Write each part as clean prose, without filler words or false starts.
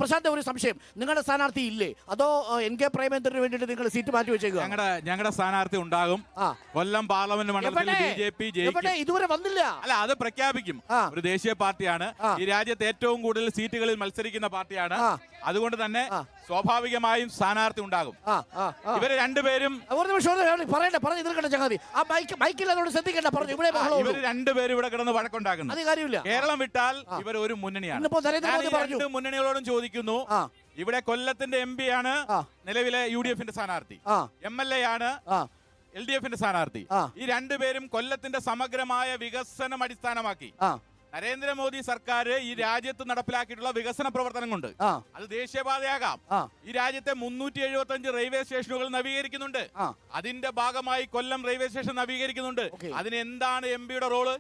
പ്രശാന്ത്, ഒരു സംശയം, നിങ്ങളുടെ സ്ഥാനാർത്ഥി ഇല്ലേ, അതോ NK പ്രേമേന്ദ്രന് വേണ്ടിയിട്ട് നിങ്ങൾ സീറ്റ് മാറ്റി വെച്ചേക്കുക? ഞങ്ങളുടെ സ്ഥാനാർത്ഥി ഉണ്ടാകും. കൊല്ലം പാർലമെന്റ് മണ്ഡലത്തിൽ BJP ജയിക്കും. ഇതുവരെ വന്നില്ല. അല്ല, അത് പ്രഖ്യാപിക്കും. ഒരു ദേശീയ പാർട്ടിയാണ്, ഈ രാജ്യത്ത് ഏറ്റവും കൂടുതൽ സീറ്റുകളിൽ മത്സരിക്കുന്ന പാർട്ടിയാണ്. അതുകൊണ്ട് തന്നെ സ്വാഭാവികമായും സ്ഥാനാർത്ഥി ഉണ്ടാകും. ഇവര് രണ്ടുപേരും ഇവര് രണ്ടുപേരും ഇവിടെ കിടന്ന് വഴക്കുണ്ടാക്കുന്നു. കേരളം വിട്ടാൽ ഇവർ ഒരു മുന്നണിയാണ്. രണ്ട് മുന്നണികളോടും ചോദിക്കുന്നു, ഇവിടെ കൊല്ലത്തിന്റെ MP ആണ് നിലവിലെ UDF-ന്റെ സ്ഥാനാർത്ഥി, MLA ആണ് LDF-ന്റെ സ്ഥാനാർത്ഥി. ഈ രണ്ടുപേരും കൊല്ലത്തിന്റെ സമഗ്രമായ വികസനം അടിസ്ഥാനമാക്കി നരേന്ദ്രമോദി സർക്കാർ ഈ രാജ്യത്ത് നടപ്പിലാക്കിയിട്ടുള്ള വികസന പ്രവർത്തനം കൊണ്ട് അത് ദേശീയപാതയാകാം. ഈ രാജ്യത്തെ 375 റെയിൽവേ സ്റ്റേഷനുകൾ നവീകരിക്കുന്നുണ്ട്. അതിന്റെ ഭാഗമായി കൊല്ലം റെയിൽവേ സ്റ്റേഷൻ നവീകരിക്കുന്നുണ്ട്. അതിന് എന്താണ് MP-യുടെ റോള്?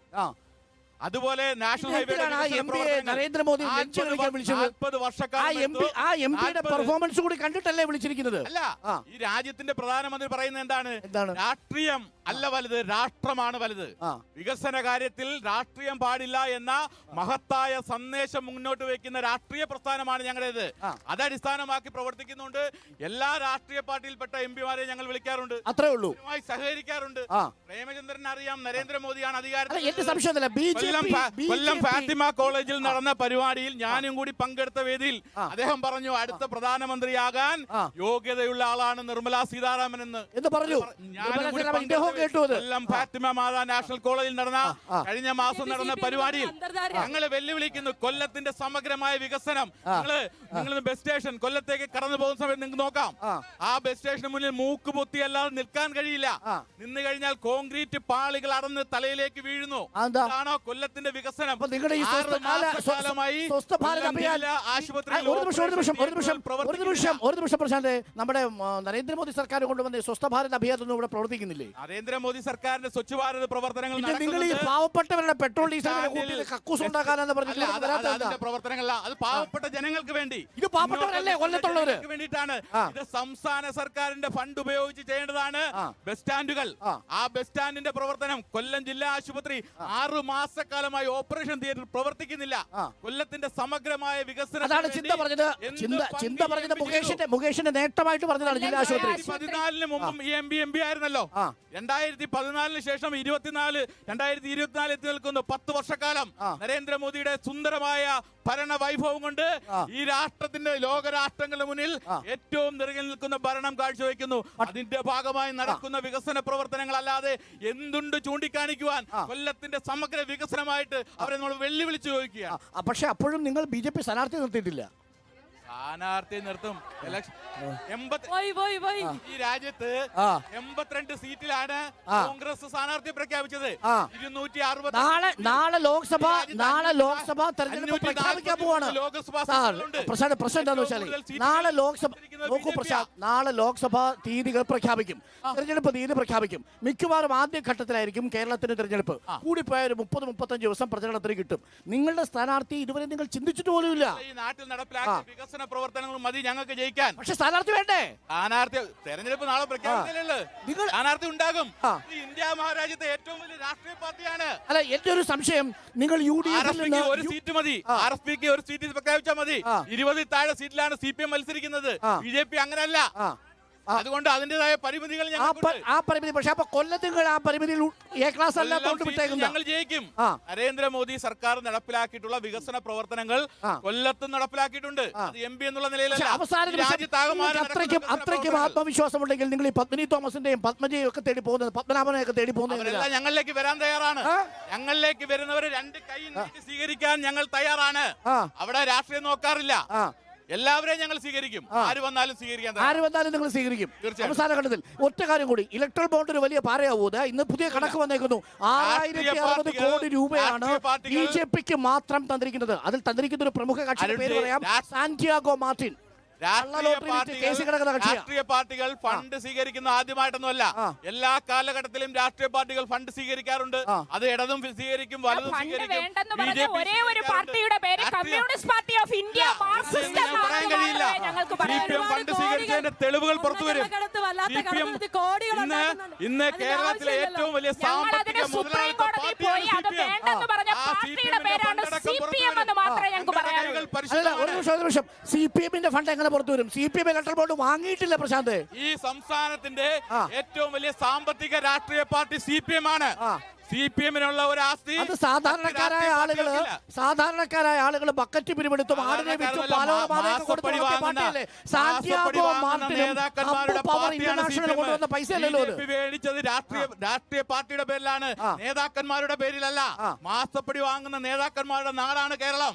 അതുപോലെ നാഷണൽ ഹൈവേ നരേന്ദ്രമോദി 40 വർഷക്കാലം പെർഫോമൻസ് കൂടി കണ്ടിട്ടല്ലേ വിളിച്ചിരിക്കുന്നത്? അല്ല, ഈ രാജ്യത്തിന്റെ പ്രധാനമന്ത്രി പറയുന്നത് എന്താണ്? രാഷ്ട്രീയം അല്ല വലുത്, രാഷ്ട്രമാണ് വലുത്. വികസന കാര്യത്തിൽ രാഷ്ട്രീയം പാടില്ല എന്ന മഹത്തായ സന്ദേശം മുന്നോട്ട് വെക്കുന്ന രാഷ്ട്രീയ പ്രസ്ഥാനമാണ് ഞങ്ങളുടേത്. അത് അടിസ്ഥാനമാക്കി പ്രവർത്തിക്കുന്നുണ്ട്. എല്ലാ രാഷ്ട്രീയ പാർട്ടിയിൽപ്പെട്ട MP-മാരെ ഞങ്ങൾ വിളിക്കാറുണ്ട്, അത്രേ ഉള്ളൂ, സഹകരിക്കാറുണ്ട്. പ്രേമചന്ദ്രൻ അറിയാം, നരേന്ദ്രമോദിയാണ് അധികാരത്തിൽ. കൊല്ലം ഫാത്തിമ കോളേജിൽ നടന്ന പരിപാടിയിൽ ഞാനും കൂടി പങ്കെടുത്ത വേദിയിൽ അദ്ദേഹം പറഞ്ഞു, അടുത്ത പ്രധാനമന്ത്രിയാകാൻ യോഗ്യതയുള്ള ആളാണ് നിർമ്മലാ സീതാരാമൻ എന്ന് പറഞ്ഞു. കൊല്ലം ഫാത്തിമ മാതാ നാഷണൽ കോളേജിൽ നടന്ന കഴിഞ്ഞ മാസം നടന്ന പരിപാടിയിൽ ഞങ്ങൾ വെല്ലുവിളിക്കുന്നു, കൊല്ലത്തിന്റെ സമഗ്രമായ വികസനം. നിങ്ങൾ ബസ് സ്റ്റേഷൻ കൊല്ലത്തേക്ക് കടന്നു പോകുന്ന സമയത്ത് നിങ്ങൾക്ക് നോക്കാം, ആ ബസ് സ്റ്റേഷന് മുന്നിൽ മൂക്ക് പൊത്തി അല്ലാതെ നിൽക്കാൻ കഴിയില്ല. നിന്ന് കഴിഞ്ഞാൽ കോൺക്രീറ്റ് പാളികൾ അടന്ന് തലയിലേക്ക് വീഴുന്നു. അതാണോ കൊല്ലത്തിന്റെ വികസനം? പ്രശാന്ത്, നമ്മുടെ നരേന്ദ്രമോദി സർക്കാർ കൊണ്ടുവന്ന സ്വസ്ഥ ഭാരത് അഭിയാൻ ഇവിടെ പ്രവർത്തിക്കുന്നില്ലേ? നരേന്ദ്രമോദി സർക്കാരിന്റെ സ്വച്ഛ ഭാരത് പ്രവർത്തനങ്ങൾ നിങ്ങൾ ഈ പാവപ്പെട്ടവരുടെ പെട്രോൾ ഡീസൽ കക്കൂസ് ഉണ്ടാക്കാനെന്ന് പറഞ്ഞു പ്രവർത്തനങ്ങളല്ല, അത് പാവപ്പെട്ട ജനങ്ങൾക്ക് വേണ്ടി, ഇത് പാവപ്പെട്ടവരല്ലേ കൊല്ലത്തുള്ളവർക്ക് വേണ്ടിയിട്ടാണ്. ഇത് സംസ്ഥാന സർക്കാരിന്റെ ഫണ്ട് ഉപയോഗിച്ച് ചെയ്യേണ്ടതാണ്. ബസ് സ്റ്റാൻഡുകൾ, ആ ബസ് സ്റ്റാൻഡിന്റെ പ്രവർത്തനം കൊല്ലം ജില്ലാ ആശുപത്രി 6 മാസക്കാലമായി ഓപ്പറേഷൻ തിയേറ്റർ പ്രവർത്തിക്കുന്നില്ല. കൊല്ലത്തിന്റെ സമഗ്രമായ വികസനം, അതാണ് ചിന്ത പറഞ്ഞത്. ചിന്ത പറഞ്ഞത് മുകേഷിന്റെ നേട്ടമായിട്ട് പറഞ്ഞതാണ് ജില്ലാ ആശുപത്രി. 2014 മുമ്പും ഈ MP ആയിരുന്നല്ലോ. 2014 ശേഷം 2024 എത്തി നിൽക്കുന്നു 10 വർഷക്കാലം നരേന്ദ്രമോദിയുടെ സുന്ദരമായ ഭരണ വൈഭവം കൊണ്ട് ഈ രാഷ്ട്രത്തിന്റെ ലോകരാഷ്ട്രങ്ങളുടെ മുന്നിൽ ഏറ്റവും നിറകിൽ നിൽക്കുന്ന ഭരണം കാഴ്ചവെക്കുന്നു. അതിന്റെ ഭാഗമായി നടക്കുന്ന വികസന പ്രവർത്തനങ്ങൾ അല്ലാതെ എന്തുണ്ട് ചൂണ്ടിക്കാണിക്കുവാൻ? കൊല്ലത്തിന്റെ സമഗ്ര വികസനമായിട്ട് അവരെ നമ്മൾ വെല്ലുവിളിച്ചു ചോദിക്കുക. പക്ഷെ അപ്പോഴും നിങ്ങൾ BJP സ്ഥാനാർത്ഥി നിർത്തിയിട്ടില്ല. സ്ഥാനാർത്ഥി നിർത്തും. ഈ രാജ്യത്ത് 82 സീറ്റിലാണ് കോൺഗ്രസ് സ്ഥാനാർത്ഥി പ്രഖ്യാപിച്ചത്. 260 നാളെ ലോക്സഭ തെരഞ്ഞെടുപ്പ് പ്രഖ്യാപിക്കാൻ പോവാണ്. പ്രശ്നം എന്താണെന്ന് വെച്ചാൽ നാളെ ലോക്സഭ തീയതികൾ പ്രഖ്യാപിക്കും, തെരഞ്ഞെടുപ്പ് തീയതി പ്രഖ്യാപിക്കും. മിക്കവാറും ആദ്യ ഘട്ടത്തിലായിരിക്കും കേരളത്തിന് തെരഞ്ഞെടുപ്പ്. കൂടിപ്പോയ ഒരു 30-35 ദിവസം പ്രചരണത്തിന് കിട്ടും. നിങ്ങളുടെ സ്ഥാനാർത്ഥി ഇതുവരെ നിങ്ങൾ ചിന്തിച്ചിട്ട് പോലുമില്ല. ഈ നാട്ടിൽ നടപ്പിലാക്കിയ വികസന പ്രവർത്തനങ്ങൾ മതി ഞങ്ങൾക്ക് ജയിക്കാൻ. പക്ഷെ സ്ഥാനാർത്ഥി വേണ്ടേ? സ്ഥാനാർത്ഥി തെരഞ്ഞെടുപ്പ് നാളെ പ്രഖ്യാപിച്ചില്ലല്ലോ. സ്ഥാനാർത്ഥി ഉണ്ടാകും. ഇന്ത്യ മഹാരാജ്യത്തെ ഏറ്റവും വലിയ രാഷ്ട്രീയ പാർട്ടിയാണ്. അല്ല, എന്റെ ഒരു സംശയം, നിങ്ങൾ UDF-ൽ ഒരു സീറ്റ് മതി, RSPക്ക് ഒരു സീറ്റ് പ്രഖ്യാപിച്ചാൽ മതി. 20 താഴെ സീറ്റിലാണ് CPM മത്സരിക്കുന്നത്. BJP അങ്ങനെയല്ല. അതുകൊണ്ട് അതിന്റേതായ പരിമിതികൾ പക്ഷെ അപ്പൊ കൊല്ലത്തിൽ ആ പരിമിതിയിൽ ഞങ്ങൾ ജയിക്കും. നരേന്ദ്രമോദി സർക്കാർ നടപ്പിലാക്കിയിട്ടുള്ള വികസന പ്രവർത്തനങ്ങൾ കൊല്ലത്തും നടപ്പിലാക്കിയിട്ടുണ്ട്. MP എന്നുള്ള നിലയിലല്ല, അത്രയ്ക്കും ആത്മവിശ്വാസമുണ്ടെങ്കിൽ നിങ്ങൾ ഈ പത്മിനി തോമസിന്റെയും പത്മജയും ഒക്കെ തേടി പോകുന്നത്, പത്മനാഭനെയൊക്കെ തേടി പോകുന്നത് ഞങ്ങളിലേക്ക് വരാൻ തയ്യാറാണ്. ഞങ്ങളിലേക്ക് വരുന്നവരെ 2 കൈ സ്വീകരിക്കാൻ ഞങ്ങൾ തയ്യാറാണ്. അവിടെ രാഷ്ട്രീയം നോക്കാറില്ല. എല്ലാവരെയും ഞങ്ങൾ സ്വീകരിക്കും. ആര് വന്നാലും നിങ്ങൾ സ്വീകരിക്കും. അവസാന ഘട്ടത്തിൽ ഒറ്റ കാര്യം കൂടി, ഇലക്ട്രൽ ബോണ്ട് ഒരു വലിയ പാരയാവൂത്. ഇന്ന് പുതിയ കണക്ക് വന്നേക്കുന്നു, 6060 കോടി രൂപയാണ് BJPക്ക് മാത്രം തന്നിരിക്കുന്നത്. അതിൽ തന്നിരിക്കുന്ന ഒരു പ്രമുഖ കക്ഷിയുടെ പേര് പറയാം, സാന്റിയാഗോ മാർട്ടിൻ. രാഷ്ട്രീയ പാർട്ടികൾ ഫണ്ട് സ്വീകരിക്കുന്ന ആദ്യമായിട്ടൊന്നുമല്ല. എല്ലാ കാലഘട്ടത്തിലും രാഷ്ട്രീയ പാർട്ടികൾ ഫണ്ട് സ്വീകരിക്കാറുണ്ട്. അത് ഇടതും സ്വീകരിക്കും, വലതും സ്വീകരിക്കും. പറയാൻ കഴിയില്ല. CPM ഫണ്ട് സ്വീകരിച്ചതിന്റെ തെളിവുകൾ പുറത്തുവരും. ഇന്ന് കേരളത്തിലെ ഏറ്റവും വലിയ സാമ്പത്തിക മുതലാളിത്ത പാർട്ടിയാണ് അത് വേണ്ടെന്ന് പറഞ്ഞ പാർട്ടിയുടെ പേരാണ് CPM എന്ന് മാത്രമേ ഞങ്ങൾക്ക് പറയാനുള്ളൂ. അല്ല, ഒരു നിമിഷം CPM ഫണ്ട് എങ്ങനെ പുറത്തു വരും? CPM ഇലക്ട്രൽ ബോണ്ട് വാങ്ങിയിട്ടില്ല പ്രശാന്ത്. ഈ സംസ്ഥാനത്തിന്റെ ഏറ്റവും വലിയ സാമ്പത്തിക രാഷ്ട്രീയ പാർട്ടി CPM ആണ്. CPM-നുള്ള ഒരു ആസ്തി അത് സാധാരണക്കാരായ ആളുകൾ ബക്കറ്റ് പിരിവെടുത്തും ആടിനെ വിറ്റും കൊണ്ടുവന്ന പൈസ അല്ലല്ലോ. മേടിച്ചത് രാഷ്ട്രീയ പാർട്ടിയുടെ പേരിലാണ്, നേതാക്കന്മാരുടെ പേരിലല്ല. മാസപ്പടി വാങ്ങുന്ന നേതാക്കന്മാരുടെ നാടാണ് കേരളം.